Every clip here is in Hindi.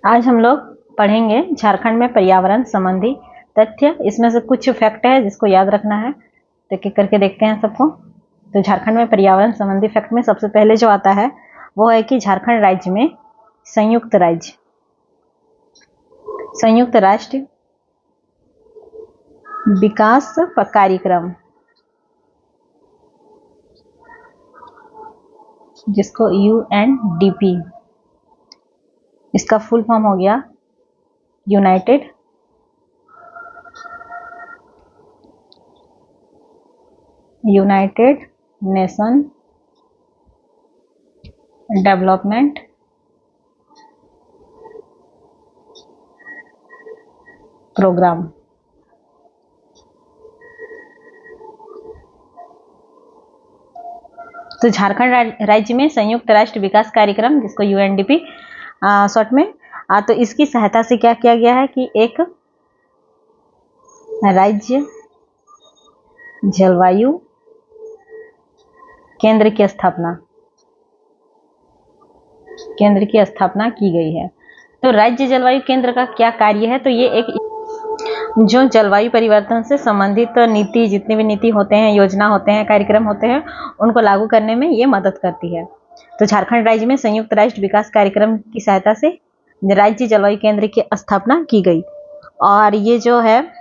आज हम लोग पढ़ेंगे झारखंड में पर्यावरण संबंधी तथ्य। इसमें से कुछ फैक्ट है जिसको याद रखना है, तो एक एक करके देखते हैं सबको। तो झारखंड में पर्यावरण संबंधी फैक्ट में सबसे पहले जो आता है वो है कि झारखंड राज्य में संयुक्त राष्ट्र विकास कार्यक्रम, जिसको UNDP, इसका फुल फॉर्म हो गया यूनाइटेड नेशन डेवलपमेंट प्रोग्राम। तो झारखंड राज्य में संयुक्त राष्ट्र विकास कार्यक्रम, जिसको UNDP शॉर्ट में, तो इसकी सहायता से क्या किया गया है कि एक राज्य जलवायु केंद्र की स्थापना की गई है। तो राज्य जलवायु केंद्र का क्या कार्य है? तो ये एक जो जलवायु परिवर्तन से संबंधित नीति, जितनी भी नीति होते हैं, योजना होते हैं, कार्यक्रम होते हैं, उनको लागू करने में ये मदद करती है। तो झारखंड राज्य में संयुक्त राष्ट्र विकास कार्यक्रम की सहायता से राज्य जलवायु केंद्र की स्थापना की गई। और ये जो है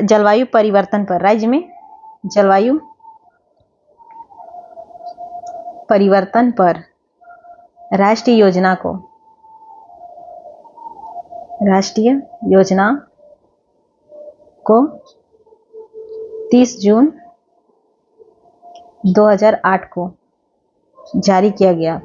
जलवायु परिवर्तन पर, राज्य में जलवायु परिवर्तन पर राष्ट्रीय योजना को 30 जून 2008 को जारी किया गया।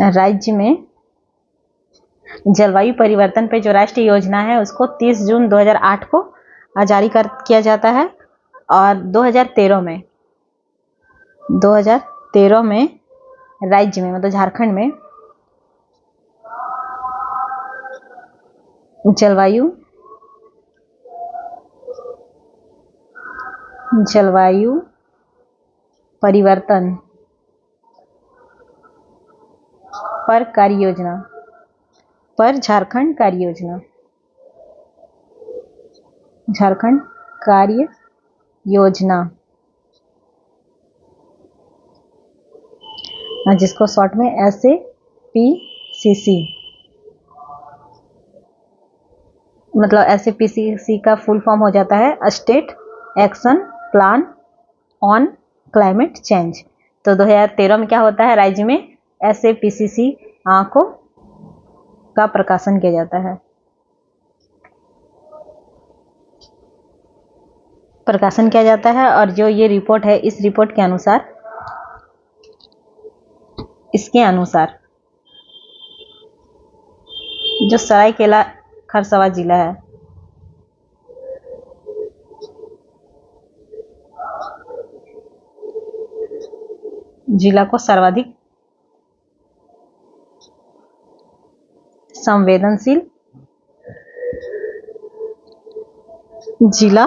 राज्य में जलवायु परिवर्तन पे जो राष्ट्रीय योजना है उसको 30 जून 2008 को जारी किया जाता है। और 2013 में राज्य में, मतलब झारखंड में, जलवायु परिवर्तन पर झारखंड कार्य योजना, जिसको शॉर्ट में SAPCC, मतलब SAPCC का फुल फॉर्म हो जाता है state action plan on climate change. तो 2013 में क्या होता है, राज्य में SAPCC का प्रकाशन किया जाता है। और जो ये रिपोर्ट है, इस रिपोर्ट के अनुसार, जो सरायकेला खरसावां जिला है, जिला को सर्वाधिक संवेदनशील जिला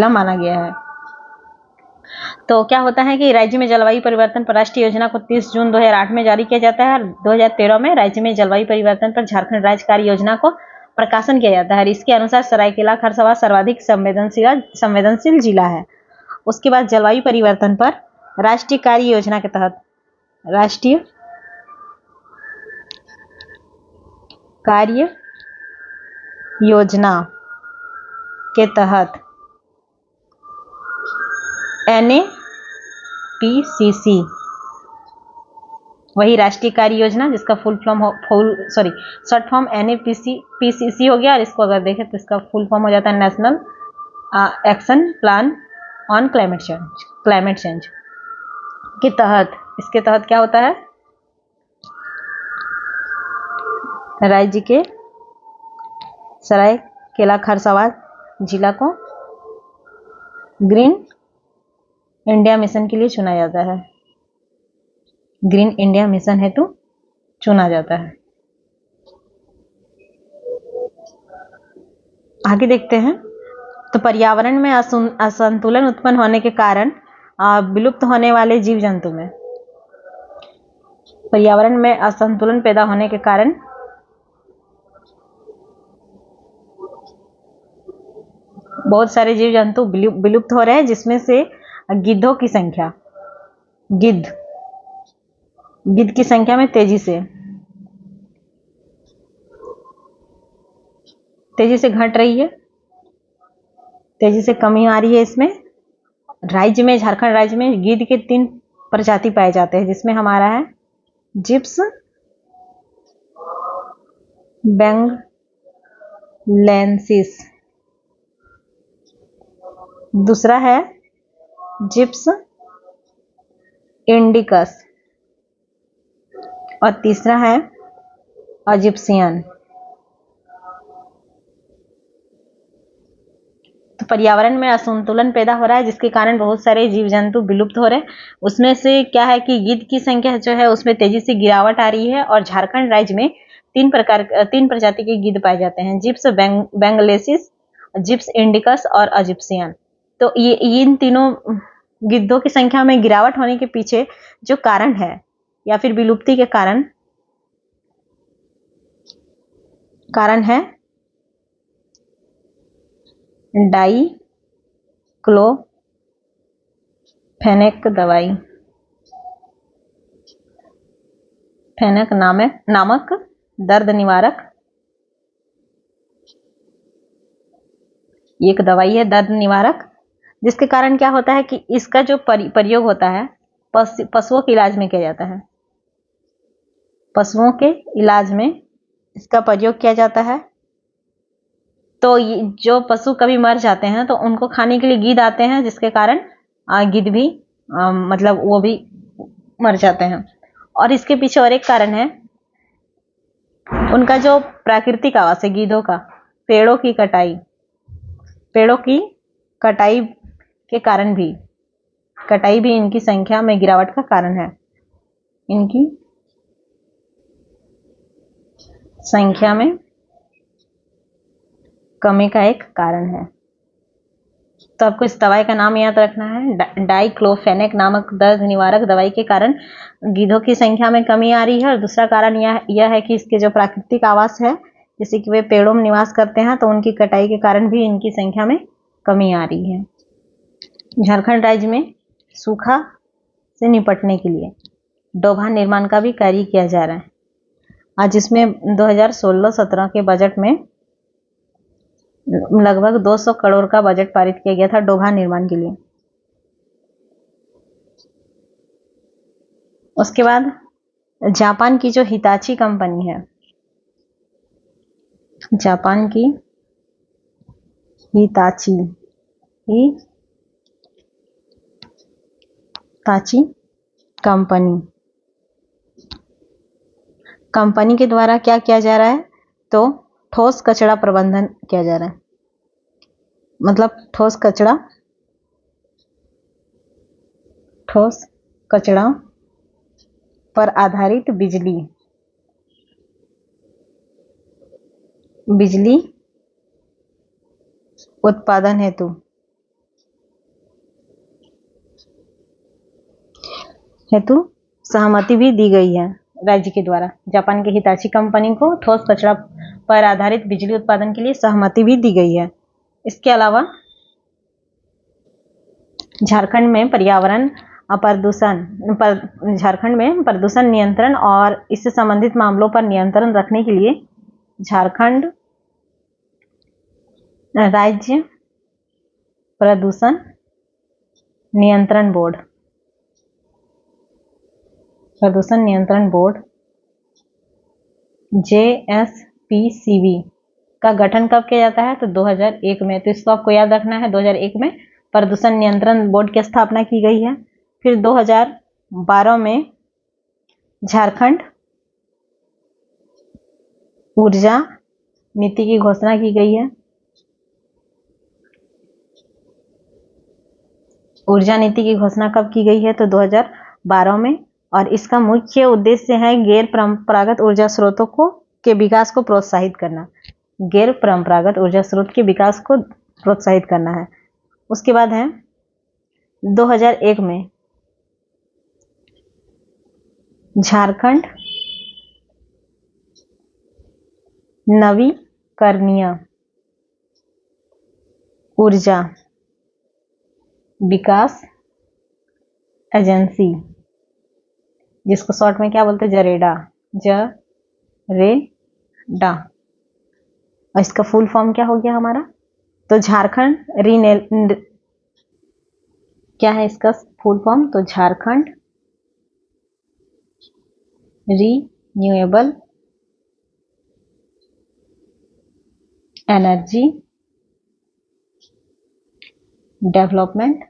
माना गया है। तो क्या होता है कि राज्य में जलवायु परिवर्तन पर राष्ट्रीय योजना को 30 जून 2008 में जारी किया जाता है। 2013 में राज्य में जलवायु परिवर्तन पर झारखंड राज्य कार्य योजना को प्रकाशन किया जाता है। इसके अनुसार सरायकेला खरसावां सर्वाधिक संवेदनशील जिला है। उसके बाद जलवायु परिवर्तन पर राष्ट्रीय कार्य योजना के तहत, NAPCC, वही राष्ट्रीय कार्य योजना, जिसका शॉर्ट फॉर्म NAPCC हो गया। और इसको अगर देखें तो इसका फुल फॉर्म हो जाता है national action plan on climate change के तहत। इसके तहत क्या होता है, राज्य के सरायकेला खरसावां जिला को ग्रीन इंडिया मिशन के लिए चुना जाता है। ग्रीन इंडिया मिशन हेतु चुना जाता है। आगे देखते हैं। तो पर्यावरण में असंतुलन उत्पन्न होने के कारण विलुप्त होने वाले जीव जंतु में, पर्यावरण में असंतुलन पैदा होने के कारण बहुत सारे जीव जंतु विलुप्त हो रहे हैं, जिसमें से गिद्धों की संख्या, गिद्ध की संख्या में तेजी से घट रही है, तेजी से कमी आ रही है। इसमें राज्य में, झारखंड राज्य में गिद्ध के 3 प्रजाति पाए जाते हैं, जिसमें हमारा है जिप्स बेंगलेंसिस, दूसरा है जिप्स इंडिकस और तीसरा है इजिप्शियन। तो पर्यावरण में असंतुलन पैदा हो रहा है, जिसके कारण बहुत सारे जीव जंतु विलुप्त हो रहे हैं। उसमें से क्या है कि गिद्ध की संख्या जो है उसमें तेजी से गिरावट आ रही है, और झारखंड राज्य में 3 प्रजाति के गिद्ध पाए जाते हैं, जिप्स बेंगलेसिस, जिप्स इंडिकस और इजिप्शियन। तो ये इन तीनों गिद्धों की संख्या में गिरावट होने के पीछे जो कारण है, या फिर विलुप्ति के कारण है डाइक्लोफेनेक दवाई, फेनेक नामक दर्द निवारक एक दवाई है, दर्द निवारक, जिसके कारण क्या होता है कि इसका जो प्रयोग होता है पशुओं के इलाज में किया जाता है। पशुओं के इलाज में इसका प्रयोग किया जाता है। तो जो पशु कभी मर जाते हैं तो उनको खाने के लिए गिद्ध आते हैं, जिसके कारण गिद्ध भी मतलब वो भी मर जाते हैं। और इसके पीछे और एक कारण है, उनका जो प्राकृतिक आवास है गिद्धों का, पेड़ों की कटाई के कारण भी, कटाई भी इनकी संख्या में गिरावट का कारण है, इनकी संख्या में कमी का एक कारण है। तो आपको इस दवाई का नाम याद रखना है, डाइक्लोफेनेक नामक दर्द निवारक दवाई के कारण गिद्धों की संख्या में कमी आ रही है। और दूसरा कारण यह है कि इसके जो प्राकृतिक आवास है, जैसे कि वे पेड़ों में निवास करते हैं, तो उनकी कटाई के कारण भी इनकी संख्या में कमी आ रही है। झारखंड राज्य में सूखा से निपटने के लिए डोभा निर्माण का भी कार्य किया जा रहा है। आज इसमें 2016-17 के बजट में लगभग 200 करोड़ का बजट पारित किया गया था डोभा निर्माण के लिए। उसके बाद जापान की जो हिताची कंपनी है, जापान की हिताची कंपनी के द्वारा क्या किया जा रहा है, तो ठोस कचरा प्रबंधन किया जा रहा है। मतलब ठोस कचरा पर आधारित बिजली उत्पादन हेतु सहमति भी दी गई है राज्य के द्वारा। जापान की हिताची कंपनी को ठोस कचरा पर आधारित बिजली उत्पादन के लिए सहमति भी दी गई है। इसके अलावा झारखंड में प्रदूषण नियंत्रण और इससे संबंधित मामलों पर नियंत्रण रखने के लिए झारखंड राज्य प्रदूषण नियंत्रण बोर्ड JSPCB का गठन कब किया जाता है, तो 2001 में। तो इसको आपको याद रखना है, 2001 में प्रदूषण नियंत्रण बोर्ड की स्थापना की गई है। फिर 2012 में झारखंड ऊर्जा नीति की घोषणा की गई है। ऊर्जा नीति की घोषणा कब की गई है, तो 2012 में। और इसका मुख्य उद्देश्य है गैर परंपरागत ऊर्जा स्रोतों के विकास को प्रोत्साहित करना। गैर परंपरागत ऊर्जा स्रोत के विकास को प्रोत्साहित करना है। उसके बाद है 2001 में झारखंड नवीकरणीय ऊर्जा विकास एजेंसी, जिसको शॉर्ट में क्या बोलते हैं, जरेडा, जरेडा, और इसका फुल फॉर्म क्या हो गया हमारा, तो झारखंड क्या है इसका फुल फॉर्म, तो Jharkhand renewable energy development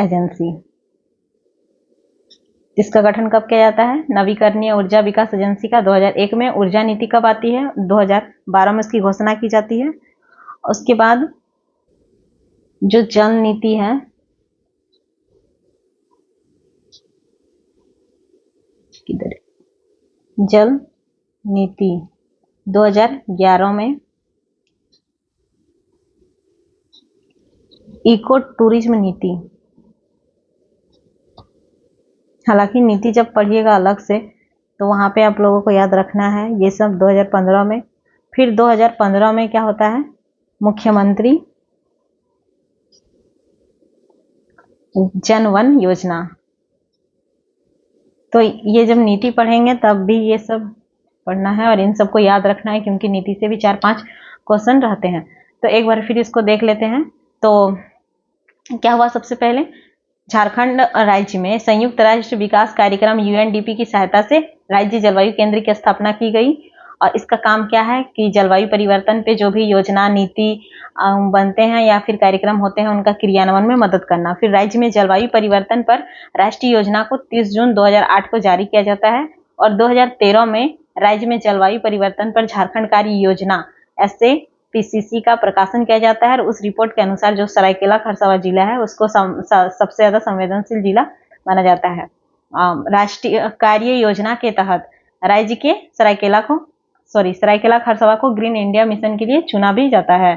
agency. इसका गठन कब किया जाता है, नवीकरणीय ऊर्जा विकास एजेंसी का 2001 में। ऊर्जा नीति कब आती है, 2012 में इसकी घोषणा की जाती है। उसके बाद जो जल नीति है, किधर, जल नीति 2011 में। इको टूरिज्म नीति, हालांकि नीति जब पढ़िएगा अलग से तो वहां पे आप लोगों को याद रखना है ये सब 2015 में। फिर 2015 में क्या होता है, मुख्यमंत्री जन वन योजना। तो ये जब नीति पढ़ेंगे तब भी ये सब पढ़ना है और इन सबको याद रखना है, क्योंकि नीति से भी 4-5 क्वेश्चन रहते हैं। तो एक बार फिर इसको देख लेते हैं। तो क्या हुआ, सबसे पहले झारखंड राज्य में संयुक्त राष्ट्र विकास कार्यक्रम यूएनडीपी की सहायता से राज्य जलवायु केंद्र की स्थापना की गई। और इसका काम क्या है कि जलवायु परिवर्तन पे जो भी योजना नीति बनते हैं या फिर कार्यक्रम होते हैं उनका क्रियान्वयन में मदद करना। फिर राज्य में जलवायु परिवर्तन पर राष्ट्रीय योजना को 30 जून 2008 को जारी किया जाता है। और 2013 में राज्य में जलवायु परिवर्तन पर झारखंड कार्य योजना SAPCC का प्रकाशन किया जाता है। और उस रिपोर्ट के अनुसार जो सरायकेला खरसावां जिला है उसको सबसे ज्यादा संवेदनशील जिला माना जाता है। राष्ट्रीय कार्य योजना के तहत राज्य के सरायकेला खरसावां को ग्रीन इंडिया मिशन के लिए चुना भी जाता है।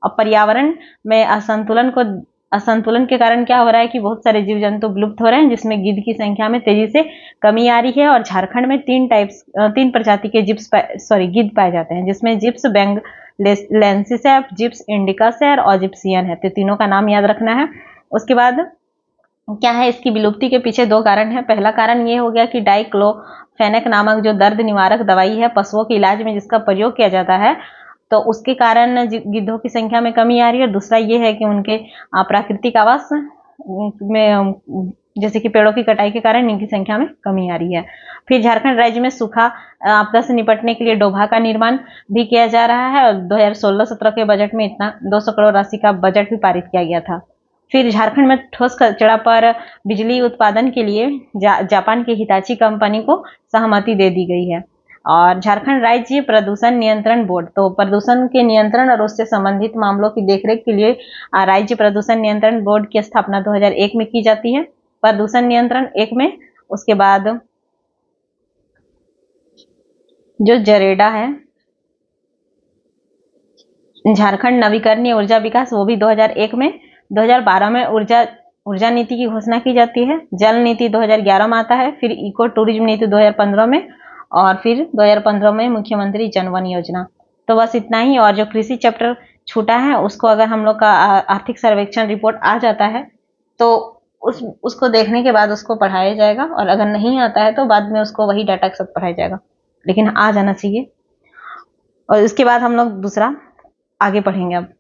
अब पर्यावरण में असंतुलन के कारण क्या हो रहा है कि बहुत सारे जीव जंतु विलुप्त हो रहे हैं, जिसमें गिद्ध की संख्या में तेजी से कमी आ रही है। और झारखंड में 3 प्रजाति के गिद्ध पाए जाते हैं, जिसमें जिप्स बेंगलेंसिस है, जिप्स इंडिकस है और ऑजिप्सियन है। तो तीनों का नाम याद रखना है। उसके बाद क्या है, इसकी विलुप्ति के पीछे 2 कारण है। पहला कारण ये हो गया कि डाइक्लोफेनेक नामक जो दर्द निवारक दवाई है पशुओं के इलाज में जिसका प्रयोग किया जाता है, तो उसके कारण गिद्धों की संख्या में कमी आ रही है। और दूसरा ये है कि उनके प्राकृतिक आवास में जैसे कि पेड़ों की कटाई के कारण इनकी संख्या में कमी आ रही है। फिर झारखंड राज्य में सूखा आपदा से निपटने के लिए डोभा का निर्माण भी किया जा रहा है। और 2016-17 के बजट में इतना 200 करोड़ राशि का बजट भी पारित किया गया था। फिर झारखंड में ठोस कचरा पर बिजली उत्पादन के लिए जापान की हिताची कंपनी को सहमति दे दी गई है। और झारखंड राज्य प्रदूषण नियंत्रण बोर्ड, तो प्रदूषण के नियंत्रण और उससे संबंधित मामलों की देखरेख के लिए राज्य प्रदूषण नियंत्रण बोर्ड की स्थापना 2001 में की जाती है। प्रदूषण नियंत्रण 1 में। उसके बाद जो जरेडा है, झारखंड नवीकरणीय ऊर्जा विकास, वो भी 2001 में। 2012 में ऊर्जा नीति की घोषणा की जाती है। जल नीति 2011 में आता है। फिर इको टूरिज्म नीति 2015 में। और फिर 2015 में मुख्यमंत्री जन वन योजना। तो बस इतना ही। और जो कृषि चैप्टर छूटा है उसको अगर हम लोग का आर्थिक सर्वेक्षण रिपोर्ट आ जाता है तो उसको देखने के बाद उसको पढ़ाया जाएगा, और अगर नहीं आता है तो बाद में उसको वही डाटा के साथ पढ़ाया जाएगा, लेकिन आ जाना चाहिए। और उसके बाद हम लोग दूसरा आगे पढ़ेंगे अब।